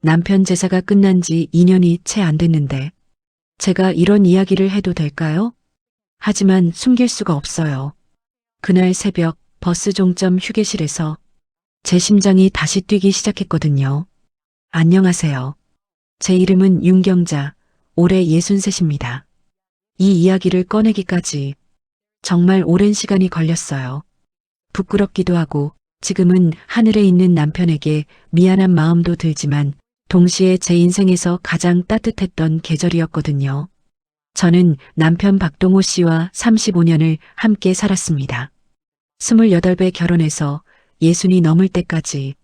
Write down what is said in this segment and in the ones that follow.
남편 제사가 끝난 지 2년이 채 안 됐는데 제가 이런 이야기를 해도 될까요? 하지만 숨길 수가 없어요. 그날 새벽 버스 종점 휴게실에서 제 심장이 다시 뛰기 시작했거든요. 안녕하세요. 제 이름은 윤경자, 올해 63입니다. 이 이야기를 꺼내기까지 정말 오랜 시간이 걸렸어요. 부끄럽기도 하고 지금은 하늘에 있는 남편에게 미안한 마음도 들지만 동시에 제 인생에서 가장 따뜻했던 계절이었거든요. 저는 남편 박동호 씨와 35년을 함께 살았습니다. 28배 결혼해서 60이 넘을 때까지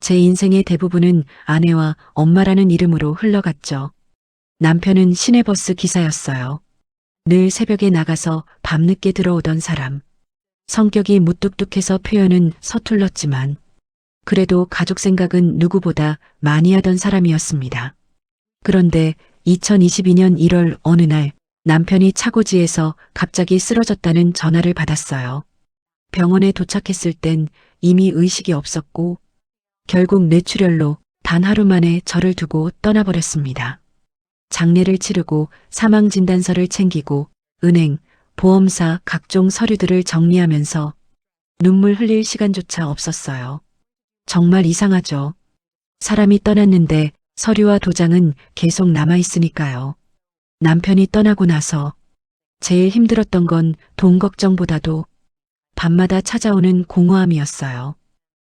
제 인생의 대부분은 아내와 엄마라는 이름으로 흘러갔죠. 남편은 시내버스 기사였어요. 늘 새벽에 나가서 밤늦게 들어오던 사람. 성격이 무뚝뚝해서 표현은 서툴렀지만 그래도 가족 생각은 누구보다 많이 하던 사람이었습니다. 그런데 2022년 1월 어느 날 남편이 차고지에서 갑자기 쓰러졌다는 전화를 받았어요. 병원에 도착했을 땐 이미 의식이 없었고 결국 뇌출혈로 단 하루 만에 저를 두고 떠나버렸습니다. 장례를 치르고 사망진단서를 챙기고 은행, 보험사 각종 서류들을 정리하면서 눈물 흘릴 시간조차 없었어요. 정말 이상하죠. 사람이 떠났는데 서류와 도장은 계속 남아있으니까요. 남편이 떠나고 나서 제일 힘들었던 건 돈 걱정보다도 밤마다 찾아오는 공허함이었어요.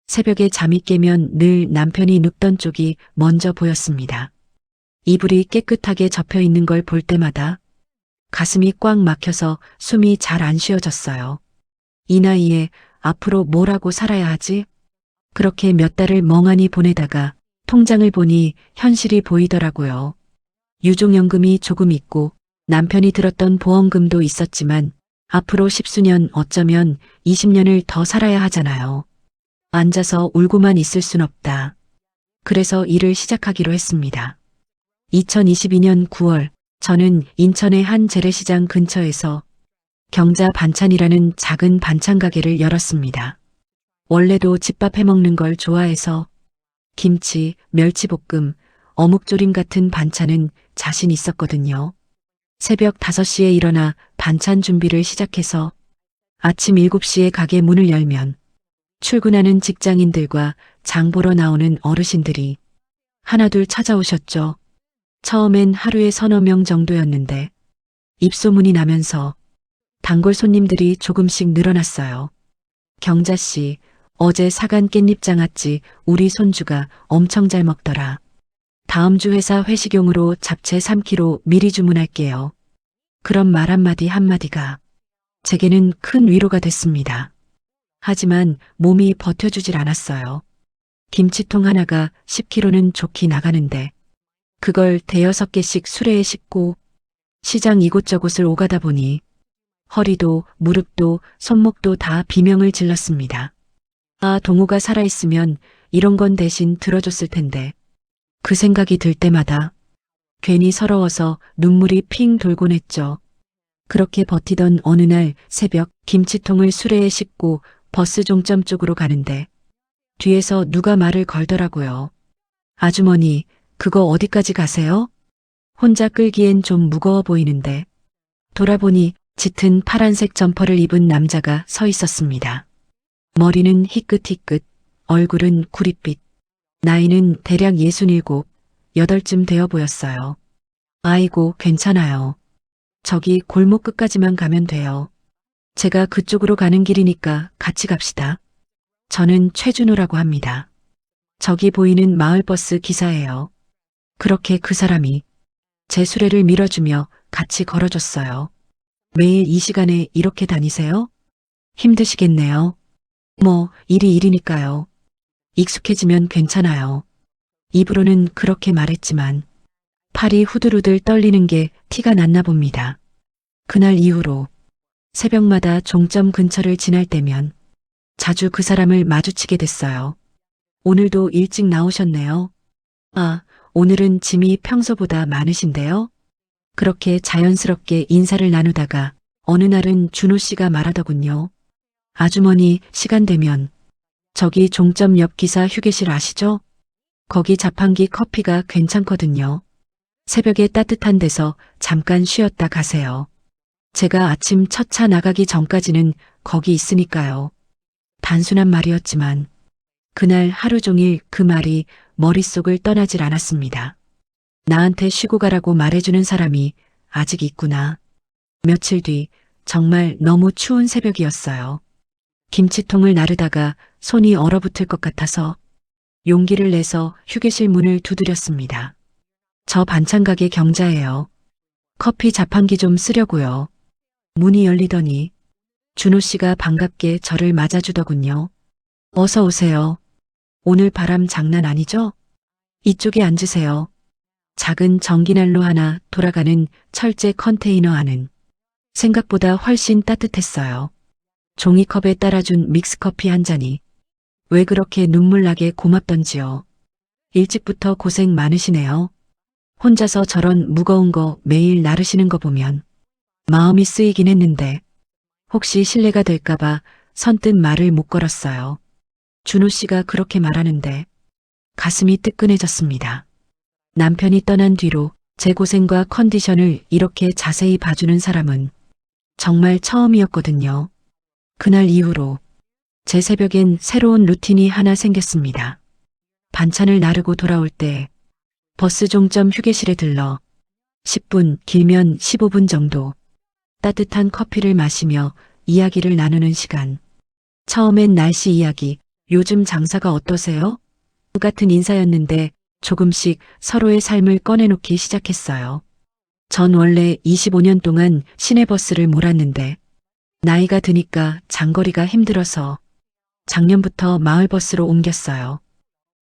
새벽에 잠이 깨면 늘 남편이 눕던 쪽이 먼저 보였습니다. 이불이 깨끗하게 접혀 있는 걸 볼 때마다 가슴이 꽉 막혀서 숨이 잘 안 쉬어졌어요. 이 나이에 앞으로 뭘 하고 살아야 하지? 그렇게 몇 달을 멍하니 보내다가 통장을 보니 현실이 보이더라고요. 유족연금이 조금 있고 남편이 들었던 보험금도 있었지만 앞으로 10수년 어쩌면 20년을 더 살아야 하잖아요. 앉아서 울고만 있을 순 없다. 그래서 일을 시작하기로 했습니다. 2022년 9월 저는 인천의 한 재래시장 근처에서 경자 반찬이라는 작은 반찬 가게를 열었습니다. 원래도 집밥 해먹는 걸 좋아해서 김치, 멸치볶음, 어묵조림 같은 반찬은 자신 있었거든요. 새벽 5시에 일어나 반찬 준비를 시작해서 아침 7시에 가게 문을 열면 출근하는 직장인들과 장 보러 나오는 어르신들이 하나둘 찾아오셨죠. 처음엔 하루에 서너 명 정도였는데 입소문이 나면서 단골 손님들이 조금씩 늘어났어요. 경자 씨, 어제 사간 깻잎 장아찌 우리 손주가 엄청 잘 먹더라. 다음 주 회사 회식용으로 잡채 3kg 미리 주문할게요. 그런 말 한마디가 제게는 큰 위로가 됐습니다. 하지만 몸이 버텨주질 않았어요. 김치통 하나가 10kg는 좋게 나가는데 그걸 대여섯 개씩 수레에 싣고 시장 이곳저곳을 오가다 보니 허리도 무릎도 손목도 다 비명을 질렀습니다. 아, 동호가 살아있으면 이런 건 대신 들어줬을 텐데. 그 생각이 들 때마다 괜히 서러워서 눈물이 핑 돌곤 했죠. 그렇게 버티던 어느 날 새벽 김치통을 수레에 싣고 버스 종점 쪽으로 가는데 뒤에서 누가 말을 걸더라고요. 아주머니, 그거 어디까지 가세요? 혼자 끌기엔 좀 무거워 보이는데 돌아보니 짙은 파란색 점퍼를 입은 남자가 서 있었습니다. 머리는 희끗희끗, 얼굴은 구릿빛, 나이는 대략 67, 8쯤 되어 보였어요. 아이고, 괜찮아요. 저기 골목 끝까지만 가면 돼요. 제가 그쪽으로 가는 길이니까 같이 갑시다. 저는 최준호라고 합니다. 저기 보이는 마을버스 기사예요. 그렇게 그 사람이 제 수레를 밀어주며 같이 걸어줬어요. 매일 이 시간에 이렇게 다니세요? 힘드시겠네요. 뭐, 일이 일이니까요. 익숙해지면 괜찮아요. 입으로는 그렇게 말했지만 팔이 후들후들 떨리는 게 티가 났나 봅니다. 그날 이후로 새벽마다 종점 근처를 지날 때면 자주 그 사람을 마주치게 됐어요. 오늘도 일찍 나오셨네요. 아, 오늘은 짐이 평소보다 많으신데요? 그렇게 자연스럽게 인사를 나누다가 어느 날은 준호 씨가 말하더군요. 아주머니, 시간 되면 저기 종점 옆 기사 휴게실 아시죠? 거기 자판기 커피가 괜찮거든요. 새벽에 따뜻한 데서 잠깐 쉬었다 가세요. 제가 아침 첫 차 나가기 전까지는 거기 있으니까요. 단순한 말이었지만 그날 하루 종일 그 말이 머릿속을 떠나질 않았습니다. 나한테 쉬고 가라고 말해주는 사람이 아직 있구나. 며칠 뒤 정말 너무 추운 새벽이었어요. 김치통을 나르다가 손이 얼어붙을 것 같아서 용기를 내서 휴게실 문을 두드렸습니다. 저 반찬 가게 경자예요. 커피 자판기 좀 쓰려고요. 문이 열리더니 준호 씨가 반갑게 저를 맞아주더군요. 어서 오세요. 오늘 바람 장난 아니죠? 이쪽에 앉으세요. 작은 전기난로 하나 돌아가는 철제 컨테이너 안은 생각보다 훨씬 따뜻했어요. 종이컵에 따라준 믹스커피 한 잔이 왜 그렇게 눈물나게 고맙던지요. 일찍부터 고생 많으시네요. 혼자서 저런 무거운 거 매일 나르시는 거 보면 마음이 쓰이긴 했는데 혹시 실례가 될까봐 선뜻 말을 못 걸었어요. 준호 씨가 그렇게 말하는데 가슴이 뜨끈해졌습니다. 남편이 떠난 뒤로 제 고생과 컨디션을 이렇게 자세히 봐주는 사람은 정말 처음이었거든요. 그날 이후로 제 새벽엔 새로운 루틴이 하나 생겼습니다. 반찬을 나르고 돌아올 때 버스 종점 휴게실에 들러 10분, 길면 15분 정도 따뜻한 커피를 마시며 이야기를 나누는 시간. 처음엔 날씨 이야기, 요즘 장사가 어떠세요? 같은 인사였는데 조금씩 서로의 삶을 꺼내놓기 시작했어요. 전 원래 25년 동안 시내버스를 몰았는데 나이가 드니까 장거리가 힘들어서 작년부터 마을버스로 옮겼어요.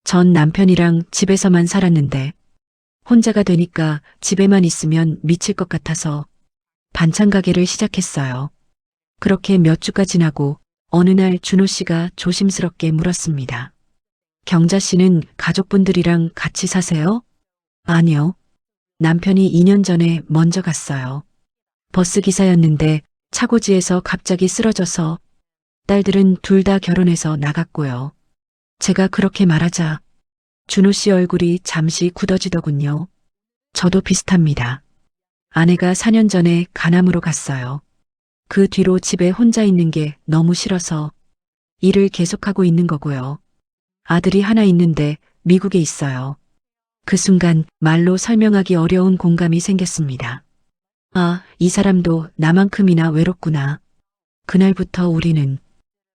전 남편이랑 집에서만 살았는데 혼자가 되니까 집에만 있으면 미칠 것 같아서 반찬 가게를 시작했어요. 그렇게 몇 주가 지나고 어느 날 준호 씨가 조심스럽게 물었습니다. 경자 씨는 가족분들이랑 같이 사세요? 아니요. 남편이 2년 전에 먼저 갔어요. 버스 기사였는데 차고지에서 갑자기 쓰러져서 딸들은 둘 다 결혼해서 나갔고요. 제가 그렇게 말하자 준호 씨 얼굴이 잠시 굳어지더군요. 저도 비슷합니다. 아내가 4년 전에 간암으로 갔어요. 그 뒤로 집에 혼자 있는 게 너무 싫어서 일을 계속하고 있는 거고요. 아들이 하나 있는데 미국에 있어요. 그 순간 말로 설명하기 어려운 공감이 생겼습니다. 아, 이 사람도 나만큼이나 외롭구나. 그날부터 우리는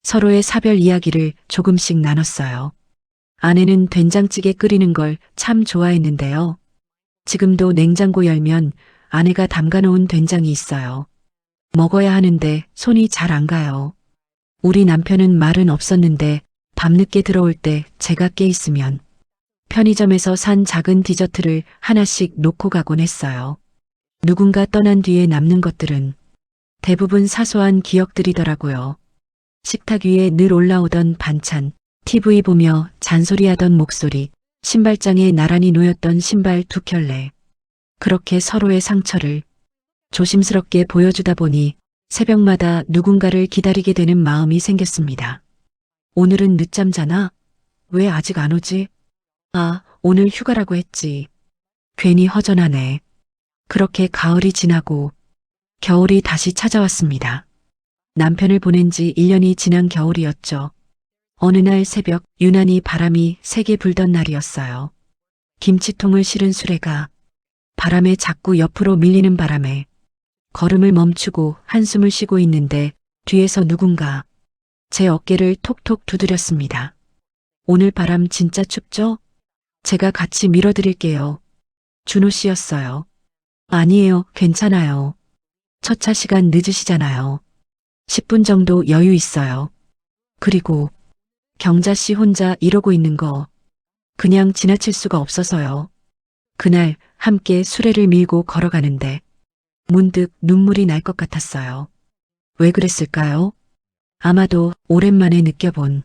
서로의 사별 이야기를 조금씩 나눴어요. 아내는 된장찌개 끓이는 걸 참 좋아했는데요. 지금도 냉장고 열면 아내가 담가놓은 된장이 있어요. 먹어야 하는데 손이 잘 안 가요. 우리 남편은 말은 없었는데 밤늦게 들어올 때 제가 깨 있으면 편의점에서 산 작은 디저트를 하나씩 놓고 가곤 했어요. 누군가 떠난 뒤에 남는 것들은 대부분 사소한 기억들이더라고요. 식탁 위에 늘 올라오던 반찬, TV 보며 잔소리하던 목소리, 신발장에 나란히 놓였던 신발 두 켤레. 그렇게 서로의 상처를 조심스럽게 보여주다 보니 새벽마다 누군가를 기다리게 되는 마음이 생겼습니다. 오늘은 늦잠 자나? 왜 아직 안 오지? 아, 오늘 휴가라고 했지. 괜히 허전하네. 그렇게 가을이 지나고 겨울이 다시 찾아왔습니다. 남편을 보낸 지 1년이 지난 겨울이었죠. 어느 날 새벽 유난히 바람이 세게 불던 날이었어요. 김치통을 실은 수레가 바람에 자꾸 옆으로 밀리는 바람에 걸음을 멈추고 한숨을 쉬고 있는데 뒤에서 누군가 제 어깨를 톡톡 두드렸습니다. 오늘 바람 진짜 춥죠? 제가 같이 밀어드릴게요. 준호 씨였어요. 아니에요, 괜찮아요. 첫 차 시간 늦으시잖아요. 10분 정도 여유 있어요. 그리고 경자 씨 혼자 이러고 있는 거 그냥 지나칠 수가 없어서요. 그날 함께 수레를 밀고 걸어가는데 문득 눈물이 날 것 같았어요. 왜 그랬을까요? 아마도 오랜만에 느껴본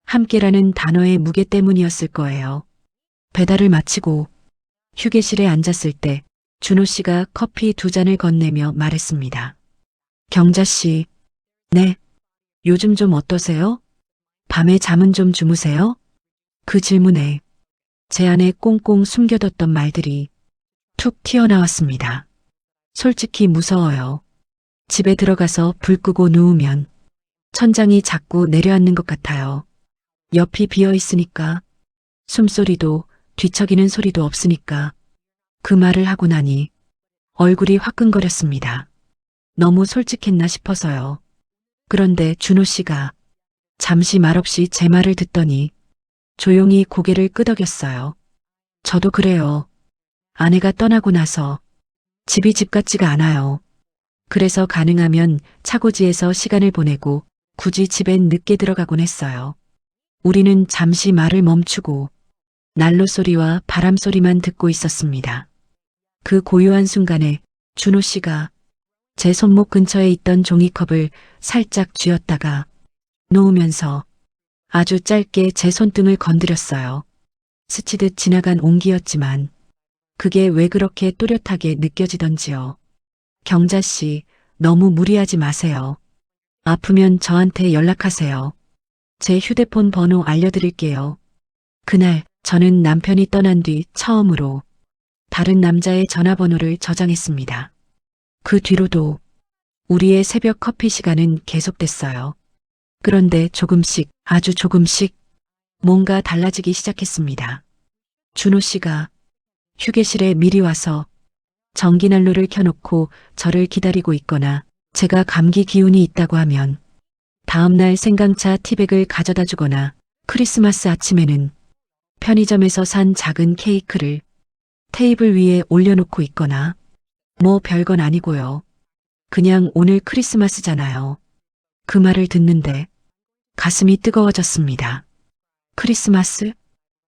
함께라는 단어의 무게 때문이었을 거예요. 배달을 마치고 휴게실에 앉았을 때 준호 씨가 커피 2잔을 건네며 말했습니다. 경자 씨, 네. 요즘 좀 어떠세요? 밤에 잠은 좀 주무세요? 그 질문에 제 안에 꽁꽁 숨겨뒀던 말들이 툭 튀어나왔습니다. 솔직히 무서워요. 집에 들어가서 불 끄고 누우면 천장이 자꾸 내려앉는 것 같아요. 옆이 비어 있으니까, 숨소리도 뒤척이는 소리도 없으니까. 그 말을 하고 나니 얼굴이 화끈거렸습니다. 너무 솔직했나 싶어서요. 그런데 준호 씨가 잠시 말없이 제 말을 듣더니 조용히 고개를 끄덕였어요. 저도 그래요. 아내가 떠나고 나서 집이 집 같지가 않아요. 그래서 가능하면 차고지에서 시간을 보내고 굳이 집엔 늦게 들어가곤 했어요. 우리는 잠시 말을 멈추고 난로 소리와 바람 소리만 듣고 있었습니다. 그 고요한 순간에 준호 씨가 제 손목 근처에 있던 종이컵을 살짝 쥐었다가 놓으면서 아주 짧게 제 손등을 건드렸어요. 스치듯 지나간 온기였지만 그게 왜 그렇게 또렷하게 느껴지던지요. 경자 씨, 너무 무리하지 마세요. 아프면 저한테 연락하세요. 제 휴대폰 번호 알려드릴게요. 그날 저는 남편이 떠난 뒤 처음으로 다른 남자의 전화번호를 저장했습니다. 그 뒤로도 우리의 새벽 커피 시간은 계속됐어요. 그런데 조금씩, 아주 조금씩 뭔가 달라지기 시작했습니다. 준호 씨가 휴게실에 미리 와서 전기난로를 켜놓고 저를 기다리고 있거나 제가 감기 기운이 있다고 하면 다음날 생강차 티백을 가져다 주거나 크리스마스 아침에는 편의점에서 산 작은 케이크를 테이블 위에 올려놓고 있거나 뭐 별건 아니고요. 그냥 오늘 크리스마스잖아요. 그 말을 듣는데 가슴이 뜨거워졌습니다. 크리스마스?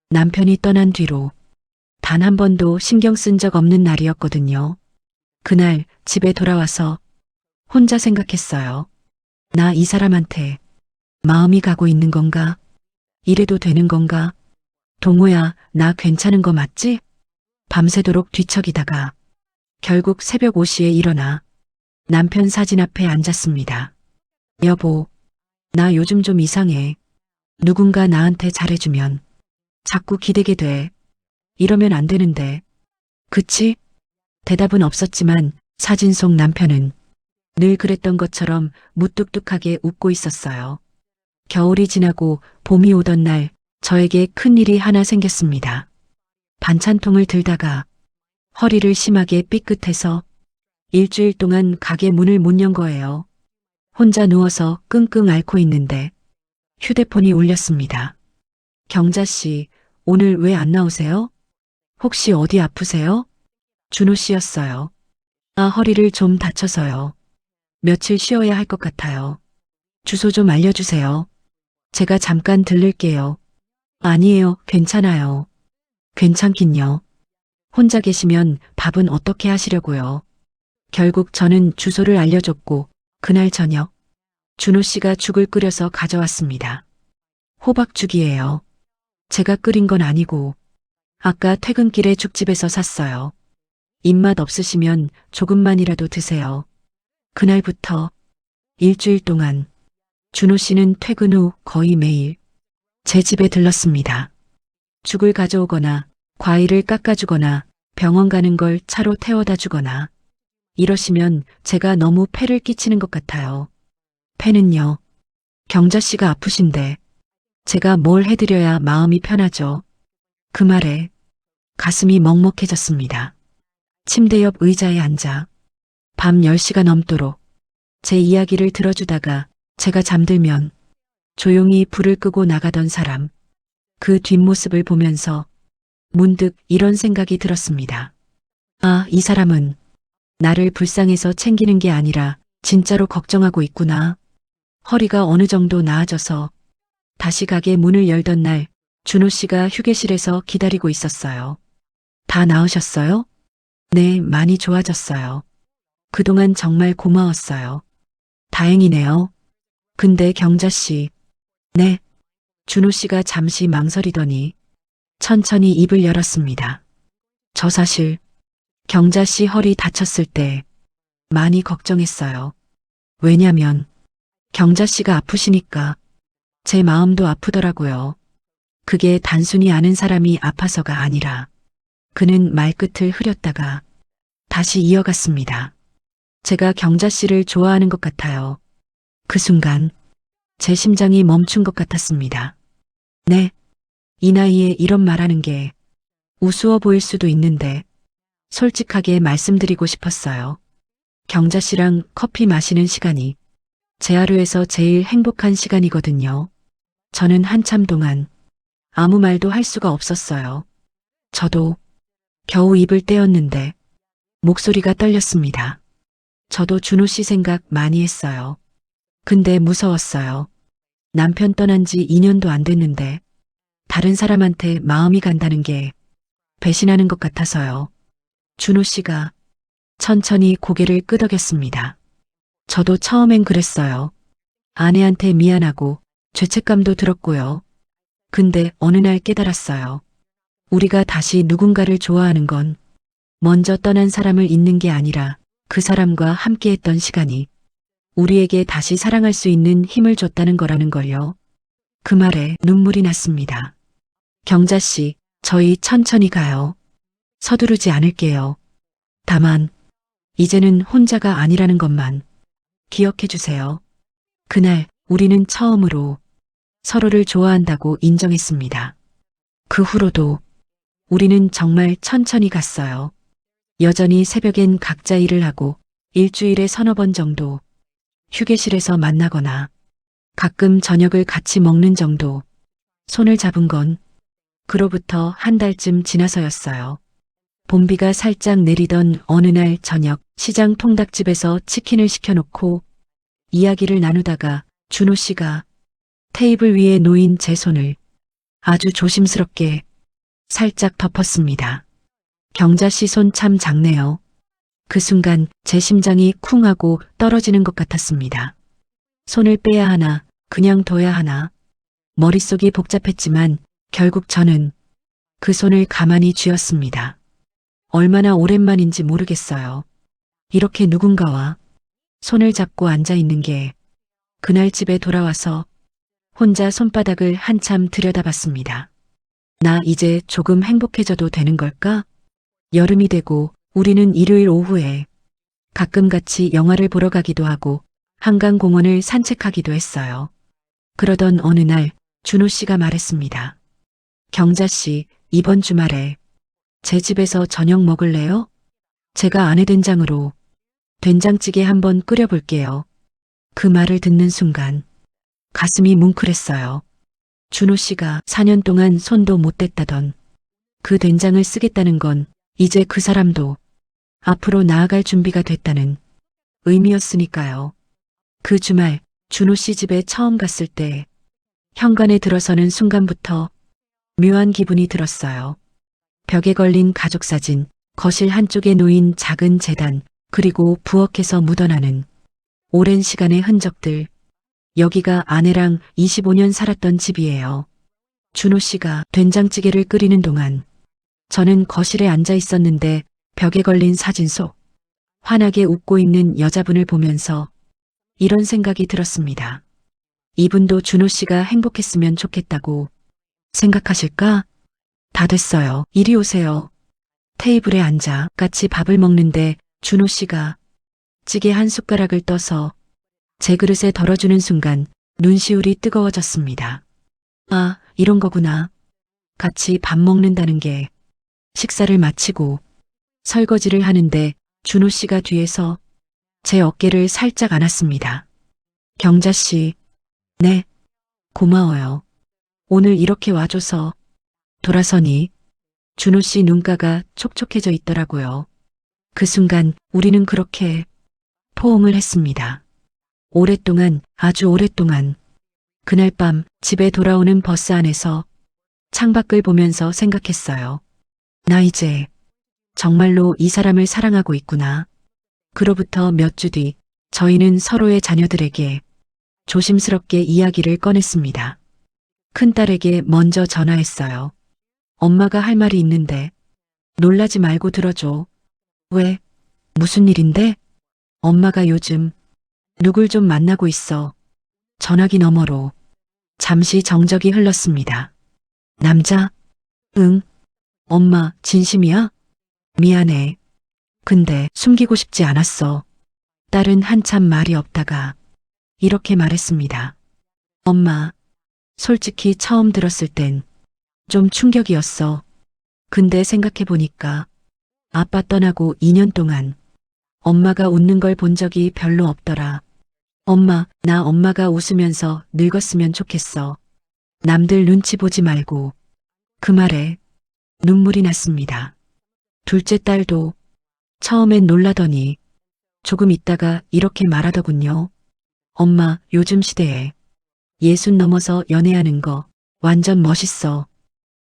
남편이 떠난 뒤로 단 한 번도 신경 쓴 적 없는 날이었거든요. 그날 집에 돌아와서 혼자 생각했어요. 나 이 사람한테 마음이 가고 있는 건가? 이래도 되는 건가? 동호야, 나 괜찮은 거 맞지? 밤새도록 뒤척이다가 결국 새벽 5시에 일어나 남편 사진 앞에 앉았습니다. 여보, 나 요즘 좀 이상해. 누군가 나한테 잘해주면 자꾸 기대게 돼. 이러면 안 되는데. 그치? 대답은 없었지만 사진 속 남편은 늘 그랬던 것처럼 무뚝뚝하게 웃고 있었어요. 겨울이 지나고 봄이 오던 날 저에게 큰일이 하나 생겼습니다. 반찬통을 들다가 허리를 심하게 삐끗해서 일주일 동안 가게 문을 못 연 거예요. 혼자 누워서 끙끙 앓고 있는데 휴대폰이 울렸습니다. 경자 씨, 오늘 왜 안 나오세요? 혹시 어디 아프세요? 준호 씨였어요. 아, 허리를 좀 다쳐서요. 며칠 쉬어야 할 것 같아요. 주소 좀 알려주세요. 제가 잠깐 들를게요. 아니에요, 괜찮아요. 괜찮긴요. 혼자 계시면 밥은 어떻게 하시려고요? 결국 저는 주소를 알려줬고 그날 저녁 준호 씨가 죽을 끓여서 가져왔습니다. 호박죽이에요. 제가 끓인 건 아니고 아까 퇴근길에 죽집에서 샀어요. 입맛 없으시면 조금만이라도 드세요. 그날부터 일주일 동안 준호 씨는 퇴근 후 거의 매일 제 집에 들렀습니다. 죽을 가져오거나 과일을 깎아주거나 병원 가는 걸 차로 태워다 주거나 이러시면 제가 너무 폐를 끼치는 것 같아요. 폐는요. 경자 씨가 아프신데 제가 뭘 해드려야 마음이 편하죠. 그 말에 가슴이 먹먹해졌습니다. 침대 옆 의자에 앉아 밤 10시가 넘도록 제 이야기를 들어주다가 제가 잠들면 조용히 불을 끄고 나가던 사람, 그 뒷모습을 보면서 문득 이런 생각이 들었습니다. 아, 이 사람은 나를 불쌍해서 챙기는 게 아니라 진짜로 걱정하고 있구나. 허리가 어느 정도 나아져서 다시 가게 문을 열던 날 준호 씨가 휴게실에서 기다리고 있었어요. 다 나으셨어요? 네, 많이 좋아졌어요. 그동안 정말 고마웠어요. 다행이네요. 근데 경자 씨. 네. 준호 씨가 잠시 망설이더니 천천히 입을 열었습니다. 저 사실 경자 씨 허리 다쳤을 때 많이 걱정했어요. 왜냐면 경자 씨가 아프시니까 제 마음도 아프더라고요. 그게 단순히 아는 사람이 아파서가 아니라 그는 말끝을 흐렸다가 다시 이어갔습니다. 제가 경자 씨를 좋아하는 것 같아요. 그 순간 제 심장이 멈춘 것 같았습니다. 네, 이 나이에 이런 말하는 게 우스워 보일 수도 있는데 솔직하게 말씀드리고 싶었어요. 경자 씨랑 커피 마시는 시간이 제 하루에서 제일 행복한 시간이거든요. 저는 한참 동안 아무 말도 할 수가 없었어요. 저도 겨우 입을 떼었는데 목소리가 떨렸습니다. 저도 준호 씨 생각 많이 했어요. 근데 무서웠어요. 남편 떠난 지 2년도 안 됐는데 다른 사람한테 마음이 간다는 게 배신하는 것 같아서요. 준호 씨가 천천히 고개를 끄덕였습니다. 저도 처음엔 그랬어요. 아내한테 미안하고 죄책감도 들었고요. 근데 어느 날 깨달았어요. 우리가 다시 누군가를 좋아하는 건 먼저 떠난 사람을 잊는 게 아니라 그 사람과 함께했던 시간이 우리에게 다시 사랑할 수 있는 힘을 줬다는 거라는 걸요. 그 말에 눈물이 났습니다. 경자 씨, 저희 천천히 가요. 서두르지 않을게요. 다만 이제는 혼자가 아니라는 것만 기억해 주세요. 그날 우리는 처음으로 서로를 좋아한다고 인정했습니다. 그 후로도 우리는 정말 천천히 갔어요. 여전히 새벽엔 각자 일을 하고 일주일에 서너 번 정도 휴게실에서 만나거나 가끔 저녁을 같이 먹는 정도. 손을 잡은 건 그로부터 한 달쯤 지나서였어요. 봄비가 살짝 내리던 어느 날 저녁 시장 통닭집에서 치킨을 시켜놓고 이야기를 나누다가 준호 씨가 테이블 위에 놓인 제 손을 아주 조심스럽게 살짝 덮었습니다. 경자 씨 손 참 작네요. 그 순간 제 심장이 쿵 하고 떨어지는 것 같았습니다. 손을 빼야 하나, 그냥 둬야 하나. 머릿속이 복잡했지만 결국 저는 그 손을 가만히 쥐었습니다. 얼마나 오랜만인지 모르겠어요. 이렇게 누군가와 손을 잡고 앉아 있는 게 그날 집에 돌아와서 혼자 손바닥을 한참 들여다봤습니다. 나 이제 조금 행복해져도 되는 걸까? 여름이 되고 우리는 일요일 오후에 가끔 같이 영화를 보러 가기도 하고 한강공원을 산책하기도 했어요. 그러던 어느 날 준호 씨가 말했습니다. 경자 씨, 이번 주말에 제 집에서 저녁 먹을래요? 제가 아내 된장으로 된장찌개 한번 끓여볼게요. 그 말을 듣는 순간 가슴이 뭉클했어요. 준호 씨가 4년 동안 손도 못 댔다던 그 된장을 쓰겠다는 건 이제 그 사람도 앞으로 나아갈 준비가 됐다는 의미였으니까요. 그 주말 준호 씨 집에 처음 갔을 때 현관에 들어서는 순간부터 묘한 기분이 들었어요. 벽에 걸린 가족사진, 거실 한쪽에 놓인 작은 제단, 그리고 부엌에서 묻어나는 오랜 시간의 흔적들. 여기가 아내랑 25년 살았던 집이에요. 준호 씨가 된장찌개를 끓이는 동안 저는 거실에 앉아 있었는데 벽에 걸린 사진 속 환하게 웃고 있는 여자분을 보면서 이런 생각이 들었습니다. 이분도 준호 씨가 행복했으면 좋겠다고 생각하실까? 다 됐어요. 이리 오세요. 테이블에 앉아 같이 밥을 먹는데 준호 씨가 찌개 한 숟가락을 떠서 제 그릇에 덜어주는 순간 눈시울이 뜨거워졌습니다. 아, 이런 거구나. 같이 밥 먹는다는 게. 식사를 마치고 설거지를 하는데 준호 씨가 뒤에서 제 어깨를 살짝 안았습니다. 경자 씨, 네, 고마워요. 오늘 이렇게 와줘서. 돌아서니 준호 씨 눈가가 촉촉해져 있더라고요. 그 순간 우리는 그렇게 포옹을 했습니다. 오랫동안, 아주 오랫동안. 그날 밤 집에 돌아오는 버스 안에서 창밖을 보면서 생각했어요. 나 이제 정말로 이 사람을 사랑하고 있구나. 그로부터 몇 주 뒤 저희는 서로의 자녀들에게 조심스럽게 이야기를 꺼냈습니다. 큰딸에게 먼저 전화했어요. 엄마가 할 말이 있는데 놀라지 말고 들어줘. 왜? 무슨 일인데? 엄마가 요즘 누굴 좀 만나고 있어. 전화기 너머로 잠시 정적이 흘렀습니다. 남자? 응. 엄마, 진심이야? 미안해. 근데 숨기고 싶지 않았어. 딸은 한참 말이 없다가 이렇게 말했습니다. 엄마, 솔직히 처음 들었을 땐 좀 충격이었어. 근데 생각해보니까 아빠 떠나고 2년 동안 엄마가 웃는 걸 본 적이 별로 없더라. 엄마, 나 엄마가 웃으면서 늙었으면 좋겠어. 남들 눈치 보지 말고. 그 말에 눈물이 났습니다. 둘째 딸도 처음엔 놀라더니 조금 있다가 이렇게 말하더군요. 엄마, 요즘 시대에 60 넘어서 연애하는 거 완전 멋있어.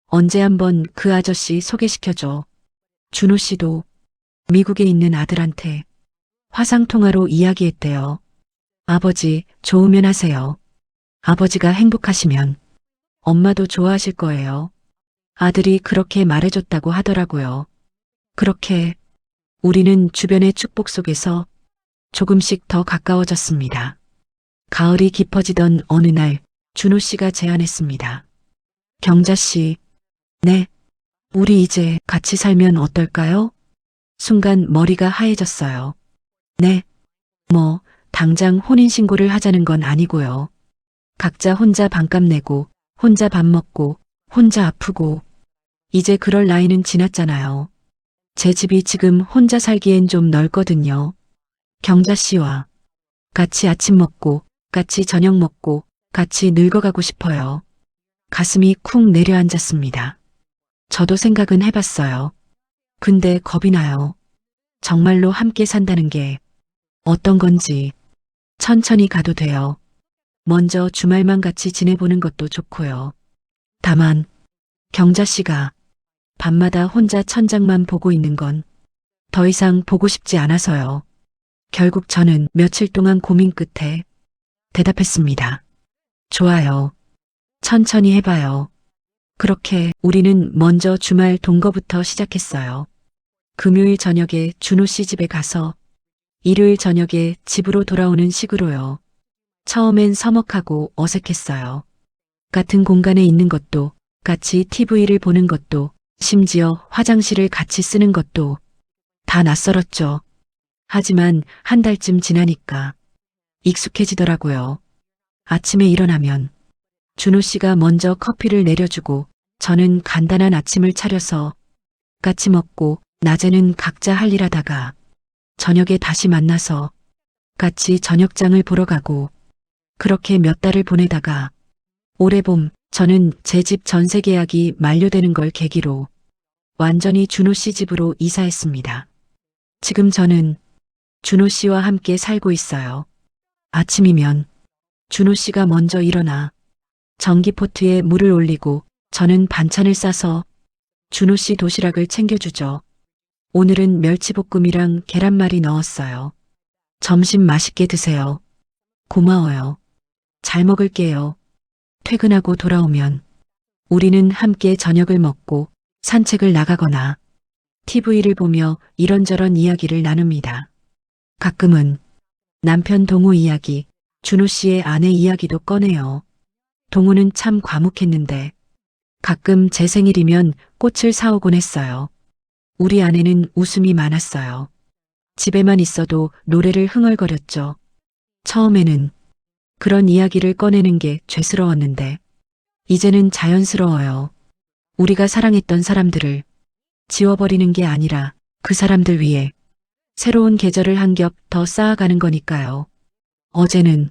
언제 한번 그 아저씨 소개시켜줘. 준호 씨도 미국에 있는 아들한테 화상통화로 이야기했대요. 아버지, 좋으면 하세요. 아버지가 행복하시면 엄마도 좋아하실 거예요. 아들이 그렇게 말해줬다고 하더라고요. 그렇게 우리는 주변의 축복 속에서 조금씩 더 가까워졌습니다. 가을이 깊어지던 어느 날 준호 씨가 제안했습니다. 경자 씨, 네, 우리 이제 같이 살면 어떨까요? 순간 머리가 하얘졌어요. 네, 뭐, 당장 혼인신고를 하자는 건 아니고요. 각자 혼자 반값 내고, 혼자 밥 먹고, 혼자 아프고, 이제 그럴 나이는 지났잖아요. 제 집이 지금 혼자 살기엔 좀 넓거든요. 경자 씨와 같이 아침 먹고, 같이 저녁 먹고, 같이 늙어가고 싶어요. 가슴이 쿵 내려앉았습니다. 저도 생각은 해봤어요. 근데 겁이 나요. 정말로 함께 산다는 게 어떤 건지. 천천히 가도 돼요. 먼저 주말만 같이 지내보는 것도 좋고요. 다만 경자 씨가 밤마다 혼자 천장만 보고 있는 건 더 이상 보고 싶지 않아서요. 결국 저는 며칠 동안 고민 끝에 대답했습니다. 좋아요. 천천히 해봐요. 그렇게 우리는 먼저 주말 동거부터 시작했어요. 금요일 저녁에 준호 씨 집에 가서 일요일 저녁에 집으로 돌아오는 식으로요. 처음엔 서먹하고 어색했어요. 같은 공간에 있는 것도, 같이 TV를 보는 것도, 심지어 화장실을 같이 쓰는 것도 다 낯설었죠. 하지만 한 달쯤 지나니까 익숙해지더라고요. 아침에 일어나면 준호 씨가 먼저 커피를 내려주고 저는 간단한 아침을 차려서 같이 먹고 낮에는 각자 할 일 하다가 저녁에 다시 만나서 같이 저녁장을 보러 가고 그렇게 몇 달을 보내다가 올해 봄 저는 제 집 전세 계약이 만료되는 걸 계기로 완전히 준호 씨 집으로 이사했습니다. 지금 저는 준호 씨와 함께 살고 있어요. 아침이면 준호 씨가 먼저 일어나 전기포트에 물을 올리고 저는 반찬을 싸서 준호 씨 도시락을 챙겨주죠. 오늘은 멸치볶음이랑 계란말이 넣었어요. 점심 맛있게 드세요. 고마워요. 잘 먹을게요. 퇴근하고 돌아오면 우리는 함께 저녁을 먹고 산책을 나가거나 TV를 보며 이런저런 이야기를 나눕니다. 가끔은 남편 동우 이야기, 준호 씨의 아내 이야기도 꺼내요. 동우는 참 과묵했는데 가끔 제 생일이면 꽃을 사오곤 했어요. 우리 아내는 웃음이 많았어요. 집에만 있어도 노래를 흥얼거렸죠. 처음에는 그런 이야기를 꺼내는 게 죄스러웠는데 이제는 자연스러워요. 우리가 사랑했던 사람들을 지워버리는 게 아니라 그 사람들 위해 새로운 계절을 한 겹 더 쌓아가는 거니까요. 어제는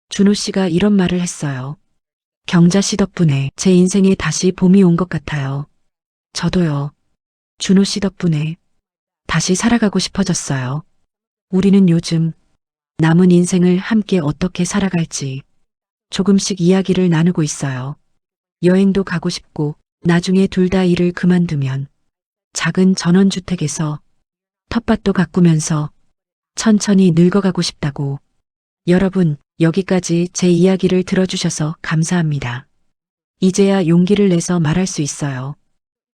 준호 씨가 이런 말을 했어요. 경자 씨 덕분에 제 인생에 다시 봄이 온 것 같아요. 저도요. 준호 씨 덕분에 다시 살아가고 싶어졌어요. 우리는 요즘 남은 인생을 함께 어떻게 살아갈지 조금씩 이야기를 나누고 있어요. 여행도 가고 싶고 나중에 둘 다 일을 그만두면 작은 전원주택에서 텃밭도 가꾸면서 천천히 늙어가고 싶다고. 여러분, 여기까지 제 이야기를 들어주셔서 감사합니다. 이제야 용기를 내서 말할 수 있어요.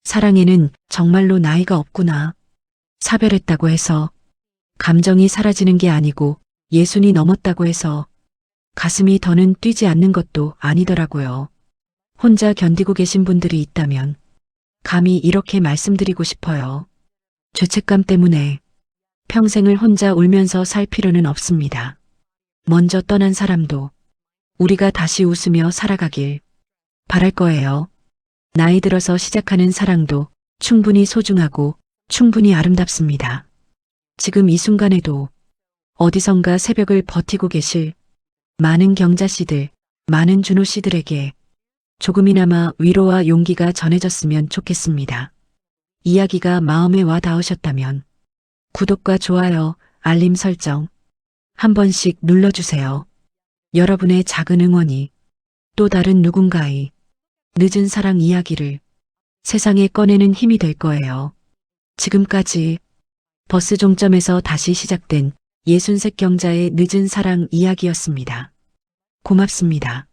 사랑에는 정말로 나이가 없구나. 사별했다고 해서 감정이 사라지는 게 아니고 예순이 넘었다고 해서 가슴이 더는 뛰지 않는 것도 아니더라고요. 혼자 견디고 계신 분들이 있다면 감히 이렇게 말씀드리고 싶어요. 죄책감 때문에 평생을 혼자 울면서 살 필요는 없습니다. 먼저 떠난 사람도 우리가 다시 웃으며 살아가길 바랄 거예요. 나이 들어서 시작하는 사랑도 충분히 소중하고 충분히 아름답습니다. 지금 이 순간에도 어디선가 새벽을 버티고 계실 많은 경자 씨들, 많은 준호 씨들에게 조금이나마 위로와 용기가 전해졌으면 좋겠습니다. 이야기가 마음에 와 닿으셨다면 구독과 좋아요, 알림 설정 한 번씩 눌러주세요. 여러분의 작은 응원이 또 다른 누군가의 늦은 사랑 이야기를 세상에 꺼내는 힘이 될 거예요. 지금까지 버스 종점에서 다시 시작된 예순색 경자의 늦은 사랑 이야기였습니다. 고맙습니다.